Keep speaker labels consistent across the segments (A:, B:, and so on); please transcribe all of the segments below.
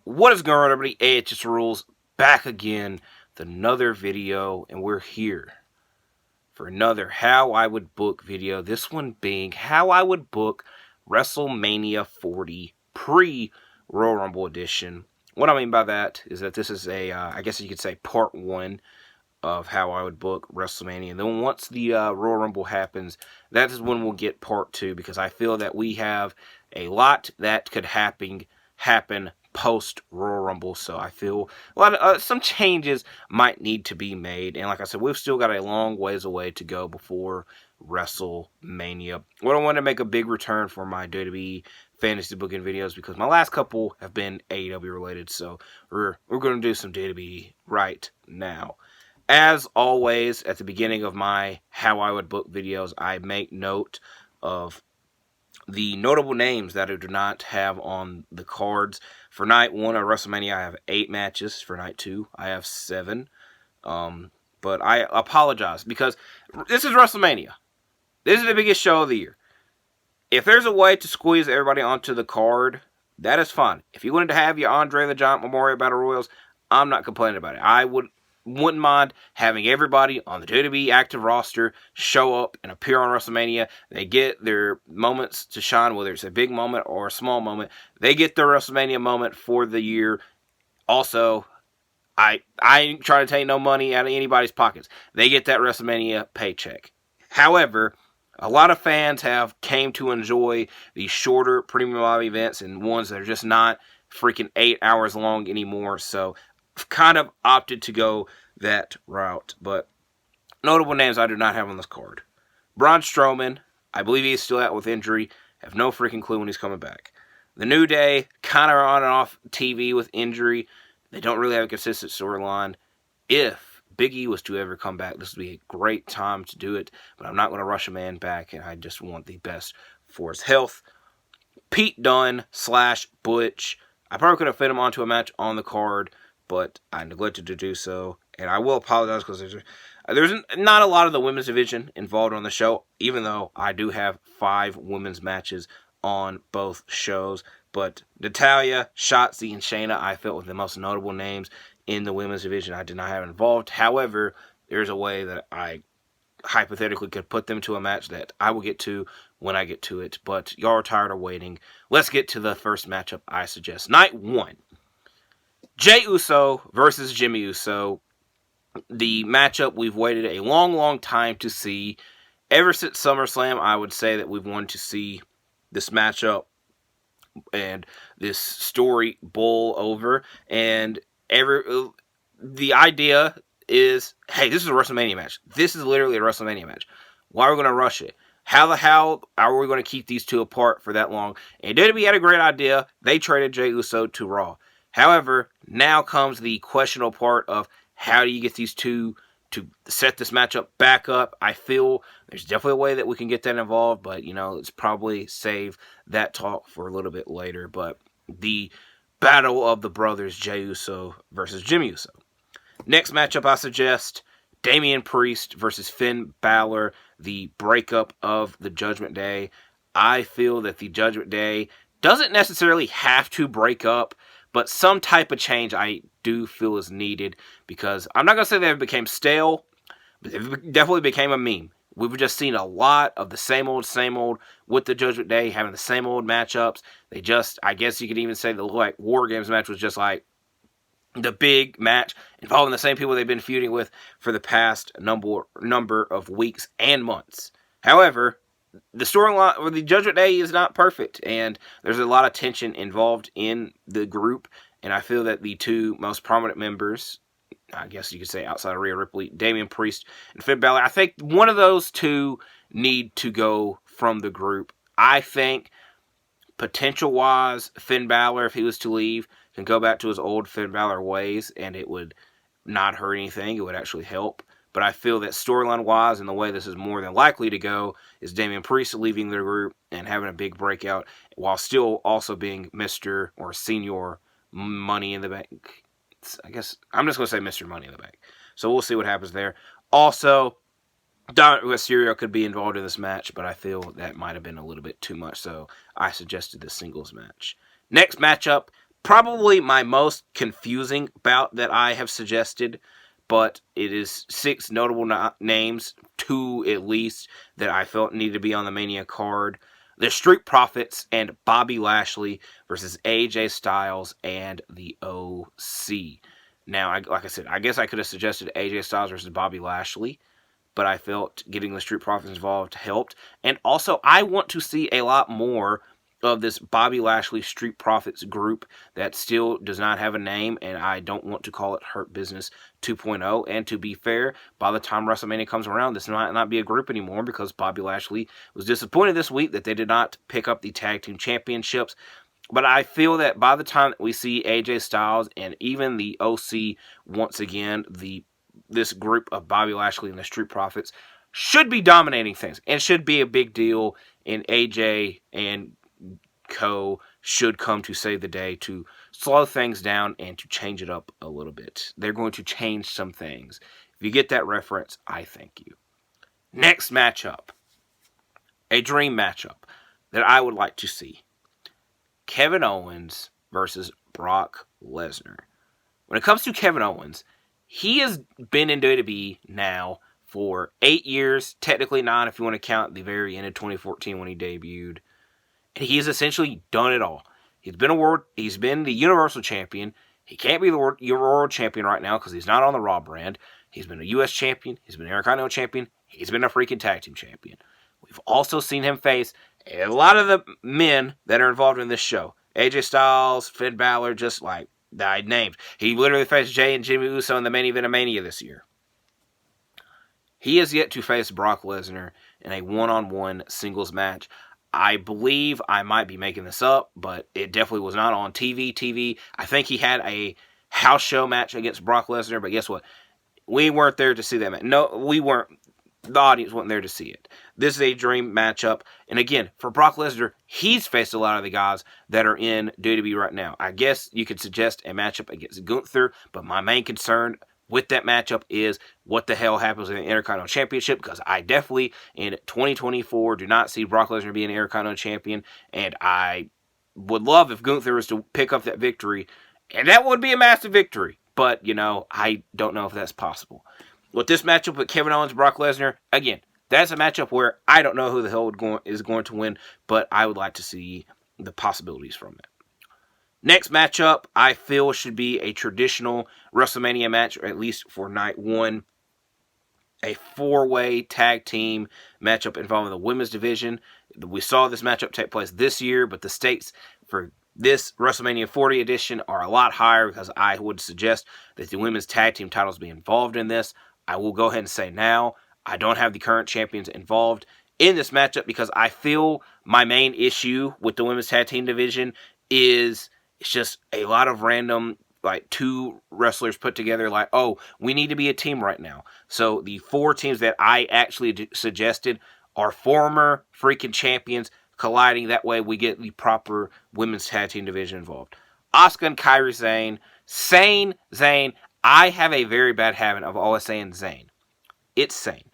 A: What is going on, everybody? Hey, it's just Rules back again with another video, and we're here for another How I Would Book video. This one being How I Would Book WrestleMania 40 pre-Royal Rumble edition. What I mean by that is that this is a, I guess you could say, part one of how I would book WrestleMania. And then once the Royal Rumble happens, that is when we'll get part two, because I feel that we have a lot that could happen post Royal Rumble. So I feel a lot of, some changes might need to be made. And like I said, we've still got a long ways away to go before WrestleMania. Well, I want to make a big return for my WWE Fantasy Booking videos, because my last couple have been AEW related. So we're going to do some WWE right now. As always, at the beginning of my How I Would Book videos, I make note of the notable names that I do not have on the cards. For night 1 of WrestleMania, I have 8 matches. For night 2, I have 7. But I apologize, because this is WrestleMania. This is the biggest show of the year. If there's a way to squeeze everybody onto the card, that is fine. If you wanted to have your Andre the Giant Memorial Battle Royals, I'm not complaining about it. I wouldn't mind having everybody on the WWE active roster show up and appear on WrestleMania. They get their moments to shine, whether it's a big moment or a small moment. They get their WrestleMania moment for the year. Also, I ain't trying to take no money out of anybody's pockets. They get that WrestleMania paycheck. However, a lot of fans have came to enjoy these shorter premium live events and ones that are just not freaking 8 hours long anymore. So kind of opted to go that route. But notable names I do not have on this card. Braun Strowman, I believe he's still out with injury. Have no freaking clue when he's coming back. The New Day, kind of on and off TV with injury. They don't really have a consistent storyline. If Big E was to ever come back, this would be a great time to do it. But I'm not going to rush a man back, and I just want the best for his health. Pete Dunne / Butch. I probably could have fit him onto a match on the card, but I neglected to do so, and I will apologize, because there's not a lot of the women's division involved on the show, even though I do have 5 women's matches on both shows. But Natalya, Shotzi, and Shayna, I felt were the most notable names in the women's division I did not have involved. However, there's a way that I hypothetically could put them to a match that I will get to when I get to it, but y'all are tired of waiting. Let's get to the first matchup I suggest. Night 1. Jey Uso versus Jimmy Uso. The matchup we've waited a long, long time to see. Ever since SummerSlam, I would say that we've wanted to see this matchup and this story bowl over. And the idea is, hey, this is a WrestleMania match. This is literally a WrestleMania match. Why are we going to rush it? How the hell are we going to keep these two apart for that long? And WWE had a great idea. They traded Jey Uso to Raw. However, now comes the questionable part of how do you get these two to set this matchup back up. I feel there's definitely a way that we can get that involved, but, let's probably save that talk for a little bit later. But the battle of the brothers, Jey Uso versus Jimmy Uso. Next matchup I suggest, Damian Priest versus Finn Balor, the breakup of the Judgment Day. I feel that the Judgment Day doesn't necessarily have to break up, but some type of change I do feel is needed, because I'm not going to say they became stale, but they definitely became a meme. We've just seen a lot of the same old with the Judgment Day, having the same old matchups. They just, I guess you could even say the War Games match was just like the big match involving the same people they've been feuding with for the past number of weeks and months. However, the storyline or the Judgment Day is not perfect, and there's a lot of tension involved in the group, and I feel that the two most prominent members, I guess you could say outside of Rhea Ripley, Damian Priest and Finn Balor, I think one of those two need to go from the group. I think potential-wise, Finn Balor, if he was to leave, can go back to his old Finn Balor ways, and it would not hurt anything. It would actually help. But I feel that storyline-wise, and the way this is more than likely to go, is Damian Priest leaving the group and having a big breakout, while still also being Mr. or Senior Money in the Bank. I guess I'm just going to say Mr. Money in the Bank. So we'll see what happens there. Also, Dominic Mysterio could be involved in this match, but I feel that might have been a little bit too much, so I suggested the singles match. Next matchup, probably my most confusing bout that I have suggested, but it is 6 notable names, 2 at least, that I felt needed to be on the Mania card. The Street Profits and Bobby Lashley versus AJ Styles and the OC. Now, like I said, I guess I could have suggested AJ Styles versus Bobby Lashley, but I felt getting the Street Profits involved helped. And also, I want to see a lot more of this Bobby Lashley Street Profits group that still does not have a name, and I don't want to call it Hurt Business 2.0. And to be fair, by the time WrestleMania comes around, this might not be a group anymore, because Bobby Lashley was disappointed this week that they did not pick up the Tag Team Championships. But I feel that by the time that we see AJ Styles and even the OC once again, this group of Bobby Lashley and the Street Profits should be dominating things and should be a big deal, and AJ and Co. should come to save the day, to slow things down and to change it up a little bit. They're going to change some things. If you get that reference, I thank you. Next matchup, a dream matchup that I would like to see. Kevin Owens versus Brock Lesnar. When it comes to Kevin Owens, he has been in WWE now for 8 years, technically 9 if you want to count the very end of 2014 when he debuted. And he has essentially done it all. He's been the Universal Champion. He can't be the World Champion right now because he's not on the Raw brand. He's been a U.S. Champion. He's been an Intercontinental Champion. He's been a freaking Tag Team Champion. We've also seen him face a lot of the men that are involved in this show. AJ Styles, Finn Balor, just like I named. He literally faced Jay and Jimmy Uso in the main event of Mania this year. He has yet to face Brock Lesnar in a one-on-one singles match. I believe I might be making this up, but it definitely was not on TV. I think he had a house show match against Brock Lesnar, but guess what? We weren't there to see that match. No, we weren't. The audience wasn't there to see it. This is a dream matchup. And again, for Brock Lesnar, he's faced a lot of the guys that are in WWE right now. I guess you could suggest a matchup against Gunther, but my main concern with that matchup is what the hell happens in the Intercontinental Championship, because I definitely, in 2024, do not see Brock Lesnar being an Intercontinental Champion, and I would love if Gunther was to pick up that victory, and that would be a massive victory, but, I don't know if that's possible. With this matchup with Kevin Owens and Brock Lesnar, again, that's a matchup where I don't know who the hell is going to win, but I would like to see the possibilities from it. Next matchup, I feel should be a traditional WrestleMania match, or at least for night one. A 4-way tag team matchup involving the women's division. We saw this matchup take place this year, but the stakes for this WrestleMania 40 edition are a lot higher, because I would suggest that the women's tag team titles be involved in this. I will go ahead and say now, I don't have the current champions involved in this matchup, because I feel my main issue with the women's tag team division is it's just a lot of random, like, 2 wrestlers put together, like, oh, we need to be a team right now. So the 4 teams that I actually suggested are former freaking champions colliding. That way we get the proper women's tag team division involved. Asuka and Kairi Sane. Zayn. I have a very bad habit of always saying Zayn. It's Sane.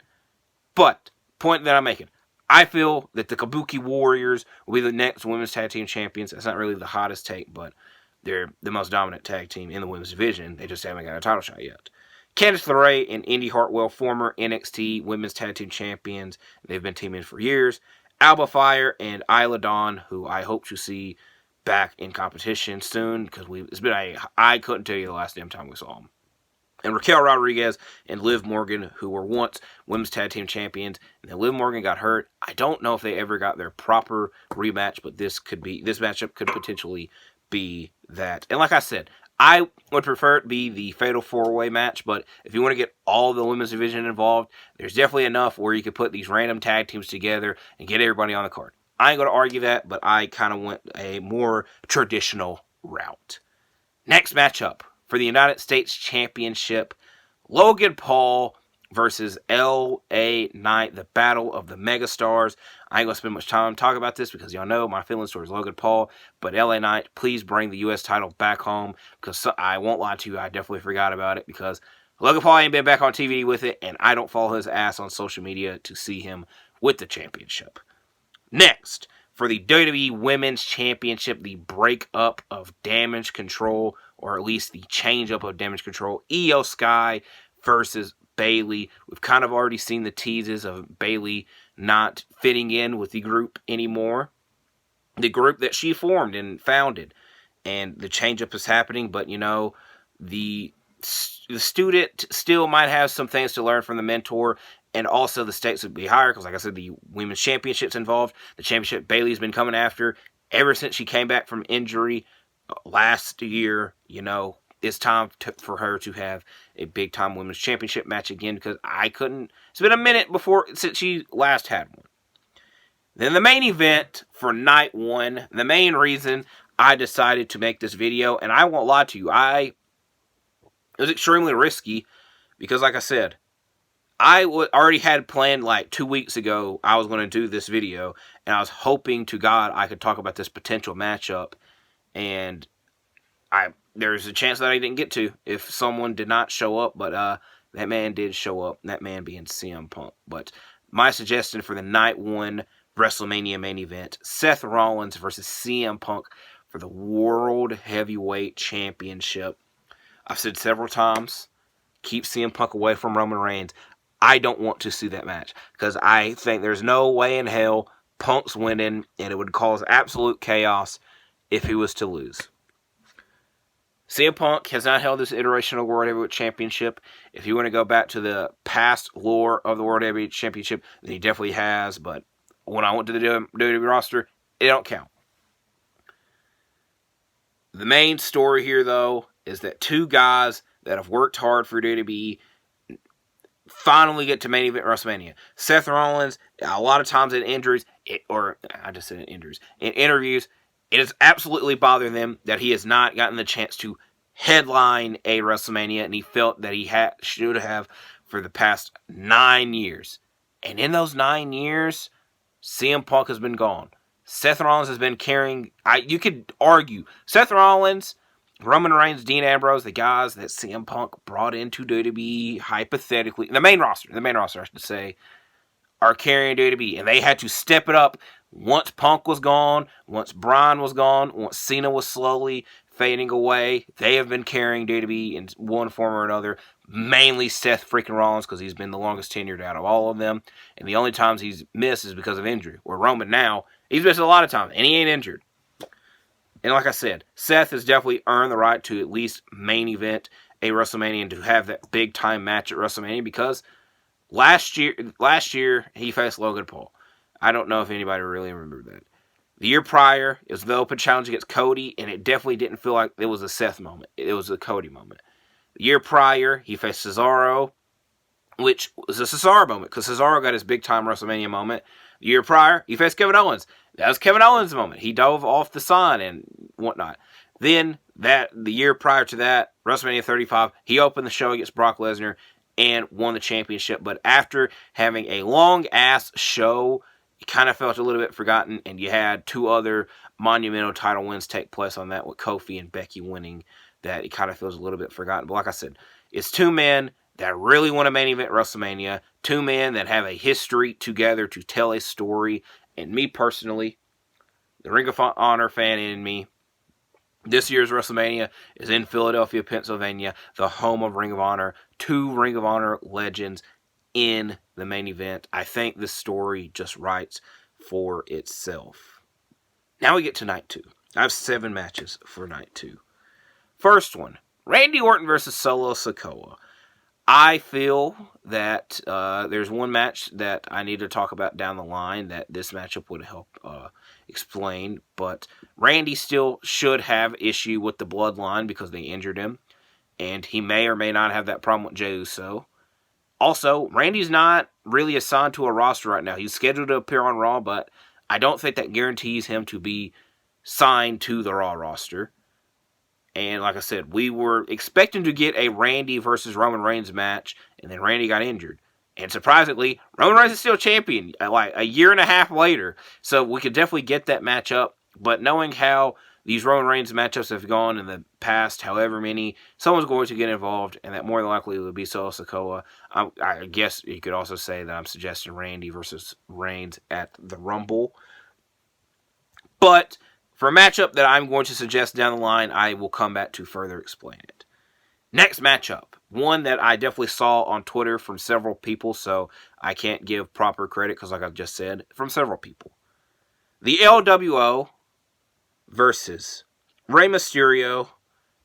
A: But, point that I'm making, I feel that the Kabuki Warriors will be the next women's tag team champions. That's not really the hottest take, but they're the most dominant tag team in the women's division. They just haven't got a title shot yet. Candice LeRae and Indy Hartwell, former NXT women's tag team champions. They've been teaming for years. Alba Fire and Isla Dawn, who I hope to see back in competition soon, because I couldn't tell you the last damn time we saw them. And Raquel Rodriguez and Liv Morgan, who were once women's tag team champions, and then Liv Morgan got hurt. I don't know if they ever got their proper rematch, but this matchup could potentially be that. And like I said, I would prefer it to be the Fatal 4-Way match, but if you want to get all the women's division involved, there's definitely enough where you could put these random tag teams together and get everybody on the card. I ain't going to argue that, but I kind of went a more traditional route. Next matchup for the United States Championship, Logan Paul versus L.A. Knight, the Battle of the Megastars. I ain't going to spend much time talking about this, because y'all know my feelings towards Logan Paul, but L.A. Knight, please bring the U.S. title back home, because I won't lie to you, I definitely forgot about it, because Logan Paul ain't been back on TV with it, and I don't follow his ass on social media to see him with the championship. Next, for the WWE Women's Championship, the breakup of Damage Control, or at least the change-up of Damage Control. Io Sky versus Bayley. We've kind of already seen the teases of Bayley not fitting in with the group anymore. The group that she formed and founded. And the change-up is happening, but, you know, the student still might have some things to learn from the mentor, and also the stakes would be higher because, like I said, the women's championship's involved. The championship Bayley's been coming after ever since she came back from injury last year. You know, it's time for her to have a big-time women's championship match again because it's been a minute since she last had one. Then the main event for night one, the main reason I decided to make this video, and I won't lie to you, it was extremely risky because, like I said, I already had planned like 2 weeks ago I was going to do this video, and I was hoping to God I could talk about this potential matchup, and there's a chance that I didn't get to if someone did not show up, but that man did show up, that man being CM Punk. But my suggestion for the night one WrestleMania main event, Seth Rollins versus CM Punk for the World Heavyweight Championship. I've said several times, keep CM Punk away from Roman Reigns. I don't want to see that match because I think there's no way in hell Punk's winning, and it would cause absolute chaos if he was to lose. CM Punk has not held this iteration of the World Heavyweight Championship. If you want to go back to the past lore of the World Heavyweight Championship, then he definitely has, but when I went to the WWE roster, it don't count. The main story here, though, is that two guys that have worked hard for WWE finally get to main event WrestleMania. Seth Rollins, a lot of times in interviews, it has absolutely bothered them that he has not gotten the chance to headline a WrestleMania, and he felt that he should have for the past 9 years. And in those 9 years, CM Punk has been gone. Seth Rollins has been carrying, you could argue, Seth Rollins, Roman Reigns, Dean Ambrose, the guys that CM Punk brought into WWE, hypothetically, the main roster, I should say, are carrying WWE. And they had to step it up once Punk was gone, once Bryan was gone, once Cena was slowly fading away. They have been carrying WWE in one form or another. Mainly Seth freaking Rollins because he's been the longest tenured out of all of them. And the only times he's missed is because of injury. Where Roman now, he's missed a lot of times, and he ain't injured. And like I said, Seth has definitely earned the right to at least main event a WrestleMania and to have that big time match at WrestleMania because last year he faced Logan Paul. I don't know if anybody really remembered that. The year prior, it was the open challenge against Cody, and it definitely didn't feel like it was a Seth moment. It was a Cody moment. The year prior, he faced Cesaro, which was a Cesaro moment because Cesaro got his big time WrestleMania moment. The year prior, he faced Kevin Owens. That was Kevin Owens' moment. He dove off the sign and whatnot. Then, the year prior to that, WrestleMania 35, he opened the show against Brock Lesnar and won the championship. But after having a long-ass show, it kind of felt a little bit forgotten, and you had two other monumental title wins take place on that with Kofi and Becky winning. That it kind of feels a little bit forgotten. But like I said, it's two men that really want a main event WrestleMania, two men that have a history together to tell a story. And me personally, the Ring of Honor fan in me, this year's WrestleMania is in Philadelphia, Pennsylvania, the home of Ring of Honor. Two Ring of Honor legends in the main event. I think this story just writes for itself. Now we get to night 2. I have 7 matches for night 2. First one, Randy Orton versus Solo Sikoa. I feel that there's one match that I need to talk about down the line that this matchup would help explain, but Randy still should have issue with the bloodline because they injured him, and he may or may not have that problem with Jey Uso. Also, Randy's not really assigned to a roster right now. He's scheduled to appear on Raw, but I don't think that guarantees him to be signed to the Raw roster. And like I said, we were expecting to get a Randy versus Roman Reigns match, and then Randy got injured. And surprisingly, Roman Reigns is still champion, like a year and a half later. So we could definitely get that matchup. But knowing how these Roman Reigns matchups have gone in the past, however many, someone's going to get involved, and that more than likely would be Solo Sikoa. I guess you could also say that I'm suggesting Randy versus Reigns at the Rumble. But for a matchup that I'm going to suggest down the line, I will come back to further explain it. Next matchup, one that I definitely saw on Twitter from several people, so I can't give proper credit because, like I just said, from several people. The LWO versus Rey Mysterio,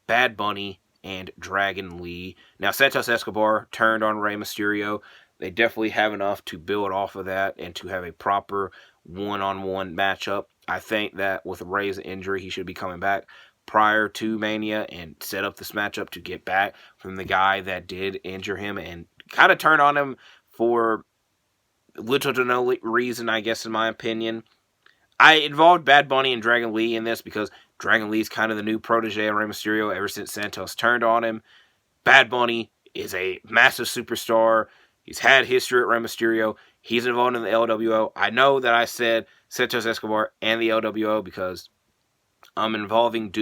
A: Bad Bunny, and Dragon Lee. Now, Santos Escobar turned on Rey Mysterio. They definitely have enough to build off of that and to have a proper one-on-one matchup. I think that with Rey's injury, he should be coming back prior to Mania and set up this matchup to get back from the guy that did injure him and kind of turn on him for little to no reason, I guess, in my opinion. I involved Bad Bunny and Dragon Lee in this because Dragon Lee's kind of the new protege of Rey Mysterio ever since Santos turned on him. Bad Bunny is a massive superstar. He's had history at Rey Mysterio. He's involved in the LWO. I know that I said Santos Escobar and the LWO because I'm involving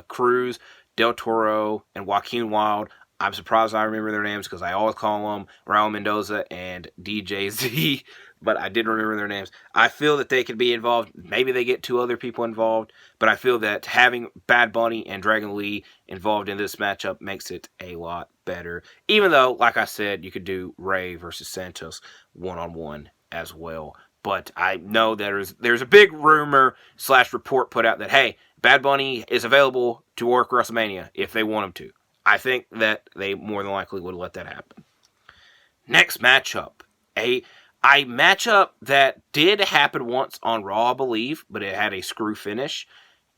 A: Cruz, Del Toro, and Joaquin Wilde. I'm surprised I remember their names because I always call them Raul Mendoza and DJZ, but I didn't remember their names. I feel that they could be involved. Maybe they get 2 other people involved, but I feel that having Bad Bunny and Dragon Lee involved in this matchup makes it a lot better. Even though, like I said, you could do Rey versus Santos one-on-one as well. But I know there's a big rumor / report put out that, hey, Bad Bunny is available to work WrestleMania if they want him to. I think that they more than likely would let that happen. Next matchup. A matchup that did happen once on Raw, I believe, but it had a screw finish.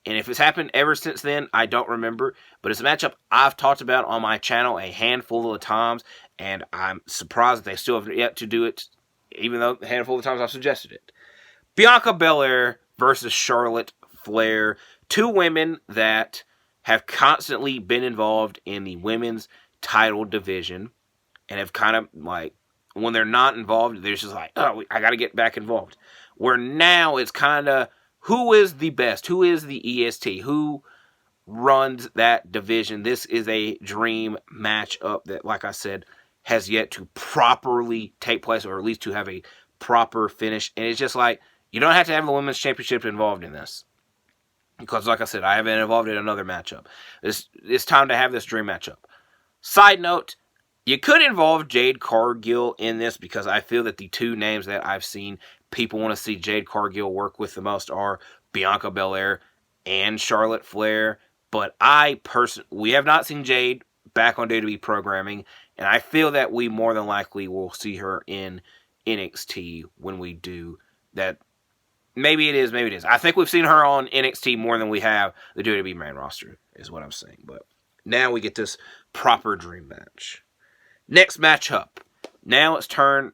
A: And if it's happened ever since then, I don't remember. But it's a matchup I've talked about on my channel a handful of times, and I'm surprised that they still have yet to do it, even though a handful of times I've suggested it. Bianca Belair versus Charlotte Flair. 2 women that have constantly been involved in the women's title division and have kind of like, when they're not involved, they're just like, oh, I got to get back involved. Where now it's kind of, who is the best? Who is the EST? Who runs that division? This is a dream matchup that, like I said, has yet to properly take place, or at least to have a proper finish. And it's just like, you don't have to have the women's championship involved in this. Because, like I said, I haven't involved in another matchup. It's time to have this dream matchup. Side note, you could involve Jade Cargill in this because I feel that the 2 names that I've seen people want to see Jade Cargill work with the most are Bianca Belair and Charlotte Flair. But we have not seen Jade back on WWE programming, and I feel that we more than likely will see her in NXT when we do that. Maybe it is, maybe it is. I think we've seen her on NXT more than we have the WWE main roster, is what I'm saying. But now we get this proper dream match. Next matchup. Now it's time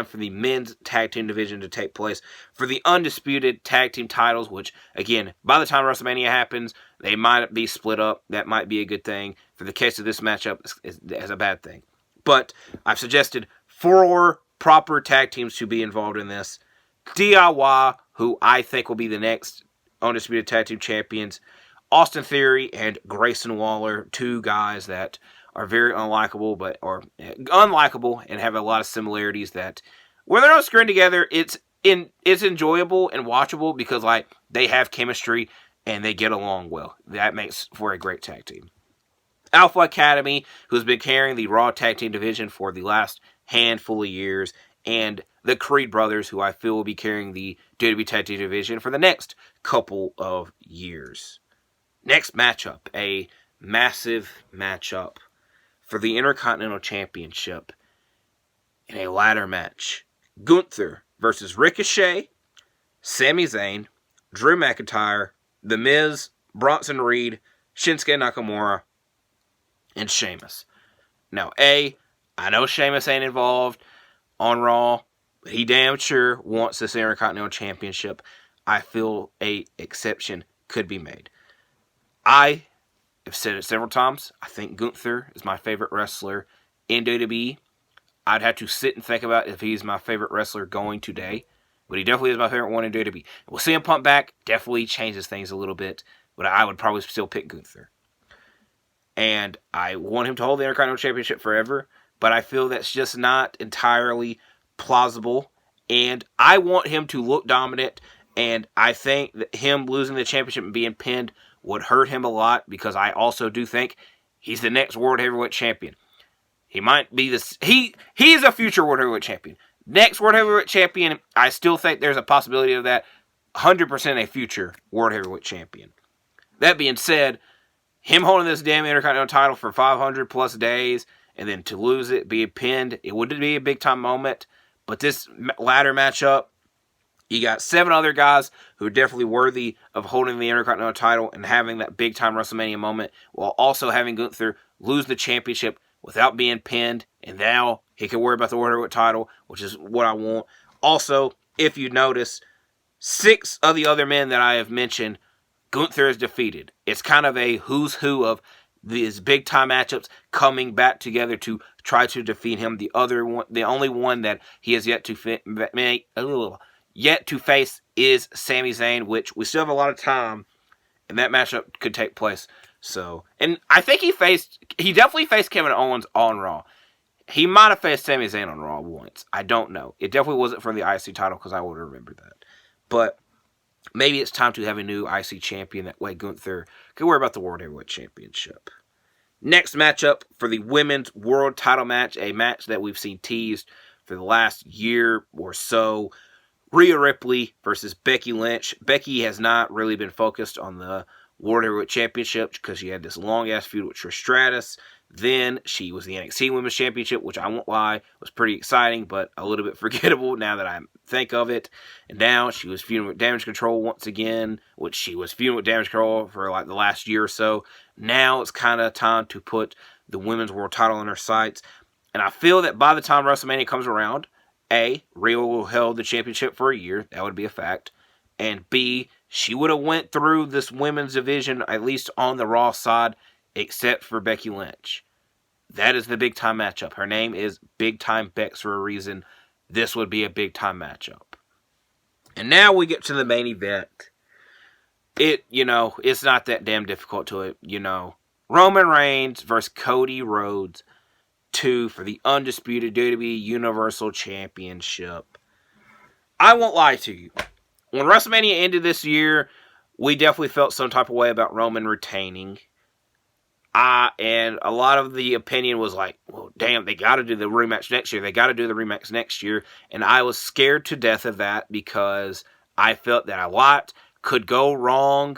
A: for the men's tag team division to take place for the undisputed tag team titles, which, again, by the time WrestleMania happens, they might be split up. That might be a good thing. For the case of this matchup, it's a bad thing. But I've suggested 4 proper tag teams to be involved in this. DIY, who I think will be the next undisputed tag team champions. Austin Theory and Grayson Waller, 2 guys that are very unlikable, and have a lot of similarities that when they're on screen together, it's enjoyable and watchable because like they have chemistry and they get along well. That makes for a great tag team. Alpha Academy, who's been carrying the Raw tag team division for the last handful of years, and the Creed brothers, who I feel will be carrying the WWE tag team division for the next couple of years. Next matchup, a massive matchup for the Intercontinental Championship in a ladder match. Gunther versus Ricochet, Sami Zayn, Drew McIntyre, The Miz, Bronson Reed, Shinsuke Nakamura, and Sheamus. Now, I know Sheamus ain't involved on Raw, but he damn sure wants this Intercontinental Championship. I feel a exception could be made. I have said it several times. I think Gunther is my favorite wrestler in WWE. I'd have to sit and think about if he's my favorite wrestler going today, but he definitely is my favorite one in WWE. We'll see him pump back. Definitely changes things a little bit, but I would probably still pick Gunther. And I want him to hold the Intercontinental Championship forever, but I feel that's just not entirely plausible. And I want him to look dominant And I think that him losing the championship and being pinned would hurt him a lot, because I also do think he's the next World Heavyweight Champion. He might be this. He is a future World Heavyweight Champion. Next World Heavyweight Champion, I still think there's a possibility of that. 100% a future World Heavyweight Champion. That being said, him holding this damn Intercontinental title for 500 plus days, and then to lose it, be pinned, it would be a big time moment. But this ladder matchup, you got 7 other guys who are definitely worthy of holding the Intercontinental title and having that big time WrestleMania moment, while also having Gunther lose the championship without being pinned, and now he can worry about the World Heavyweight title, which is what I want. Also, if you notice, 6 of the other men that I have mentioned, Gunther is defeated. It's kind of a who's who of these big time matchups coming back together to try to defeat him. The only one that he has yet to face is Sami Zayn, which we still have a lot of time, and that matchup could take place. So, and I think he definitely faced Kevin Owens on Raw. He might have faced Sami Zayn on Raw once. I don't know. It definitely wasn't for the IC title, because I would remember that. But maybe it's time to have a new IC champion. That way Gunther can worry about the World Heavyweight Championship. Next matchup for the Women's World Title match, a match that we've seen teased for the last year or so. Rhea Ripley versus Becky Lynch. Becky has not really been focused on the World Heavyweight Championship because she had this long-ass feud with Trish Stratus. Then she was the NXT Women's Championship, which I won't lie, was pretty exciting, but a little bit forgettable now that I think of it. And now she was feuding with Damage Control once again, which she was feuding with Damage Control for like the last year or so. Now it's kind of time to put the Women's World Title in her sights. And I feel that by the time WrestleMania comes around, A, Rhea will hold the championship for a year. That would be a fact. And B, she would have went through this women's division, at least on the Raw side, except for Becky Lynch. That is the big time matchup. Her name is Big Time Bex for a reason. This would be a big time matchup. And now we get to the main event. It's not that damn difficult to it, Roman Reigns versus Cody Rhodes 2 for the undisputed WWE Universal Championship. I won't lie to you. When WrestleMania ended this year, we definitely felt some type of way about Roman retaining. And a lot of the opinion was like, well, damn, they got to do the rematch next year. They got to do the rematch next year. And I was scared to death of that because I felt that a lot could go wrong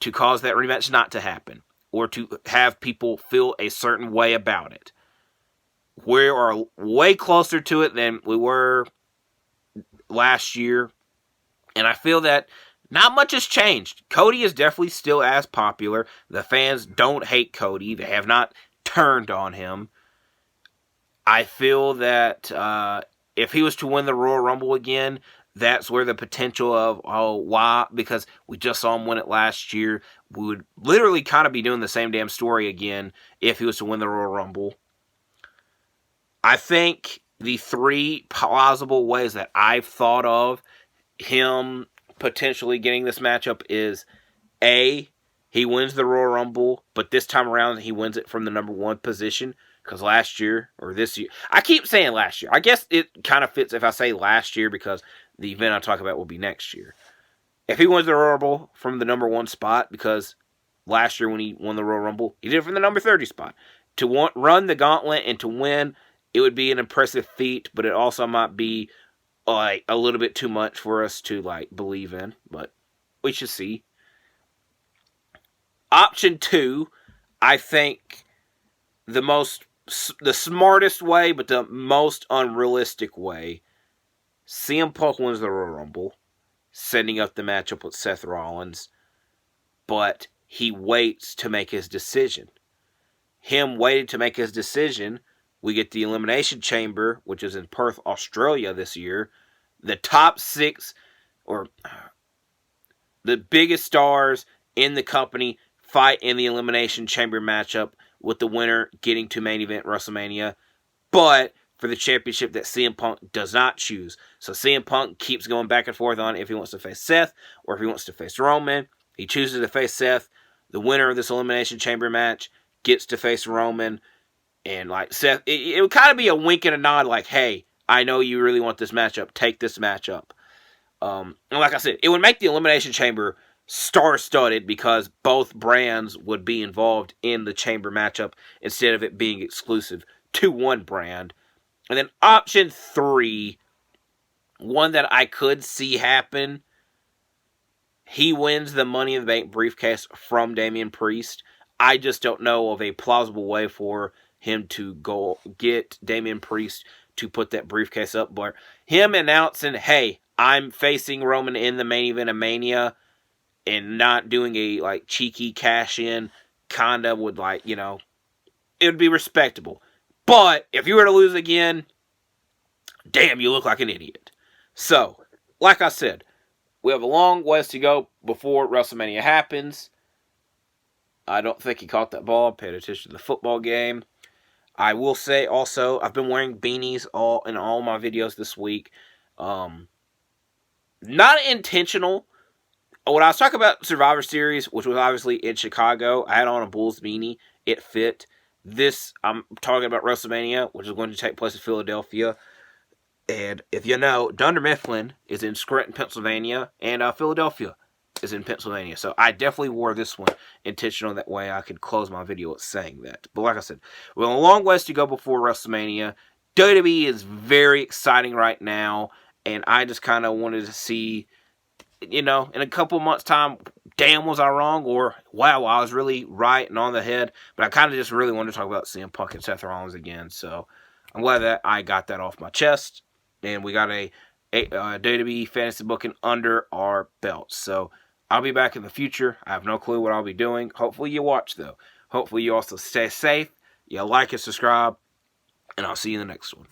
A: to cause that rematch not to happen, or to have people feel a certain way about it. We are way closer to it than we were last year. And I feel that not much has changed. Cody is definitely still as popular. The fans don't hate Cody. They have not turned on him. I feel that if he was to win the Royal Rumble again, that's where the potential of, why? Because we just saw him win it last year. We would literally kind of be doing the same damn story again if he was to win the Royal Rumble. I think the 3 plausible ways that I've thought of him potentially getting this matchup is A, he wins the Royal Rumble, but this time around he wins it from the number 1 position, because last year, or this year, I keep saying last year. I guess it kind of fits if I say last year, because the event I talk about will be next year. If he wins the Royal Rumble from the number 1 spot, because last year when he won the Royal Rumble, he did it from the number 30 spot. To run the gauntlet and to win, it would be an impressive feat, but it also might be like a little bit too much for us to believe in, but we should see. Option 2, I think the smartest way, but the most unrealistic way. CM Punk wins the Royal Rumble, setting up the matchup with Seth Rollins, but he waits to make his decision. Him waiting to make his decision, we get the Elimination Chamber, which is in Perth, Australia this year. The top 6, or the biggest stars in the company, fight in the Elimination Chamber matchup, with the winner getting to main event WrestleMania, but for the championship that CM Punk does not choose. So CM Punk keeps going back and forth on if he wants to face Seth or if he wants to face Roman. He chooses to face Seth. The winner of this Elimination Chamber match gets to face Roman. And Seth, it would kind of be a wink and a nod, hey, I know you really want this matchup. Take this matchup. And like I said, it would make the Elimination Chamber star-studded because both brands would be involved in the chamber matchup instead of it being exclusive to one brand. And then option 3, one that I could see happen, he wins the Money in the Bank briefcase from Damian Priest. I just don't know of a plausible way for him to go get Damian Priest to put that briefcase up. But him announcing, hey, I'm facing Roman in the main event of Mania, and not doing a like cheeky cash in, kinda would like, you know, it would be respectable. But if you were to lose again, damn, you look like an idiot. So, like I said, we have a long ways to go before WrestleMania happens. I don't think he caught that ball. Paid attention to the football game. I will say also, I've been wearing beanies in all my videos this week. Not intentional. When I was talking about Survivor Series, which was obviously in Chicago, I had on a Bulls beanie. It fit. This, I'm talking about WrestleMania, which is going to take place in Philadelphia. And if you know, Dunder Mifflin is in Scranton, Pennsylvania, and Philadelphia is in Pennsylvania. So I definitely wore this one intentional. That way I could close my video with saying that. But like I said, we have a long ways to go before WrestleMania. WWE is very exciting right now, and I just kind of wanted to see, you know, in a couple months' time, damn, was I wrong? Or, wow, I was really right and on the head. But I kind of just really wanted to talk about CM Punk and Seth Rollins again. So I'm glad that I got that off my chest. And we got a WWE Fantasy Booking under our belts. So I'll be back in the future. I have no clue what I'll be doing. Hopefully you watch, though. Hopefully you also stay safe. You like and subscribe. And I'll see you in the next one.